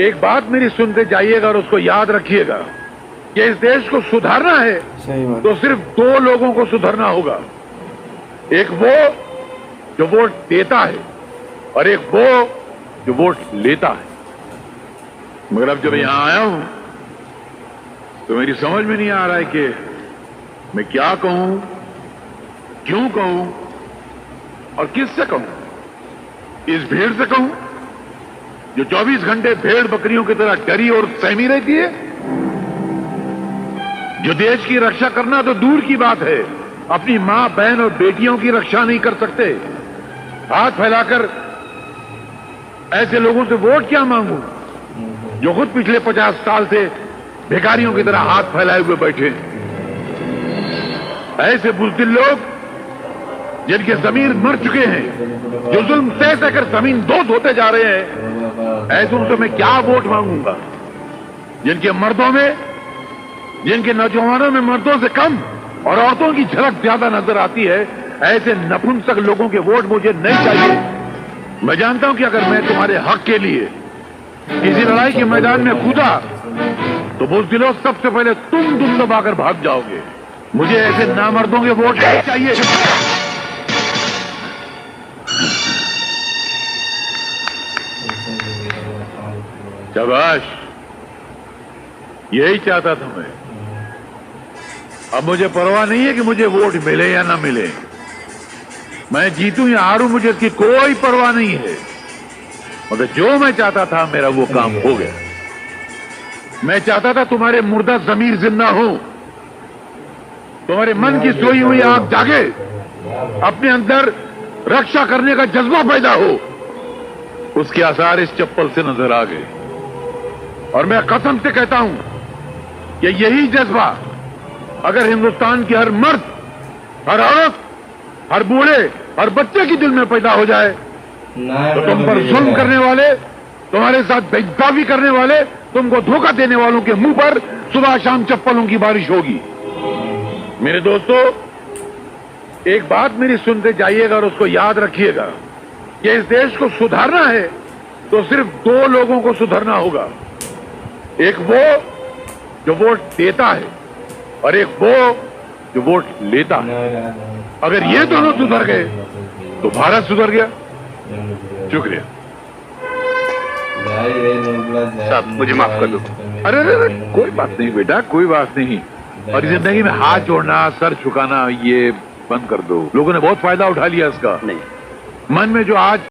एक बात मेरी सुनते जाइएगा और उसको याद रखिएगा कि इस देश को सुधारना है तो सिर्फ दो लोगों को सुधारना होगा। एक वो जो वोट देता है और एक वो जो वोट लेता है। मगर अब जब यहां आया हूं तो मेरी समझ में नहीं आ रहा है कि मैं क्या कहूं, क्यों कहूं और किससे कहूं। इस भीड़ से कहूं जो 24 घंटे भेड़ बकरियों की तरह डरी और सहमी रहती है, जो देश की रक्षा करना तो दूर की बात है, अपनी मां बहन और बेटियों की रक्षा नहीं कर सकते। हाथ फैलाकर ऐसे लोगों से वोट क्या मांगूं जो खुद पिछले 50 साल से भिखारियों की तरह हाथ फैलाए हुए बैठे। ऐसे बुज़दिल लोग जिनके जमीर मर चुके हैं, जो जुल्म सह सहकर जमीन दो धोते जा रहे हैं, ऐसों से मैं क्या वोट मांगूंगा। जिनके मर्दों में, जिनके नौजवानों में मर्दों से कम और औरतों की झलक ज्यादा नजर आती है, ऐसे नपुंसक लोगों के वोट मुझे नहीं चाहिए। मैं जानता हूं कि अगर मैं तुम्हारे हक के लिए किसी लड़ाई के मैदान में कूदा तो बुज़दिलों सबसे पहले तुम दुम दबाकर भाग जाओगे। मुझे ऐसे नामर्दों के वोट नहीं चाहिए। शाबाश, यही चाहता था मैं। अब मुझे परवाह नहीं है कि मुझे वोट मिले या ना मिले, मैं जीतूं या हारूं, मुझे इसकी कोई परवाह नहीं है। मगर जो मैं चाहता था मेरा वो काम हो गया। मैं चाहता था तुम्हारे मुर्दा जमीर जिंदा हो, तुम्हारे मन की सोई हुई आग जागे, अपने अंदर रक्षा करने का जज्बा पैदा हो। उसके आसार इस चप्पल से नजर आ गए और मैं कसम से कहता हूं कि यही जज्बा अगर हिंदुस्तान की हर मर्द, हर औरत, हर बूढ़े, हर बच्चे की दिल में पैदा हो जाए तो तुम पर जुल्म करने वाले, तुम्हारे साथ बेइंसाफी करने वाले, तुमको धोखा देने वालों के मुंह पर सुबह शाम चप्पलों की बारिश होगी। मेरे दोस्तों, एक बात मेरी सुनते जाइएगा और उसको याद रखिएगा कि इस देश को सुधारना है तो सिर्फ दो लोगों को सुधारना होगा। एक वो जो वोट देता है और एक वो जो वोट लेता है। अगर ये दोनों सुधर गए तो भारत सुधर गया। शुक्रिया साहब, मुझे माफ कर दो। अरे कोई बात नहीं बेटा, कोई बात नहीं। और इस जिंदगी में हाथ जोड़ना, सर झुकाना, ये बंद कर दो। लोगों ने बहुत फायदा उठा लिया इसका। नहीं, मन में जो आज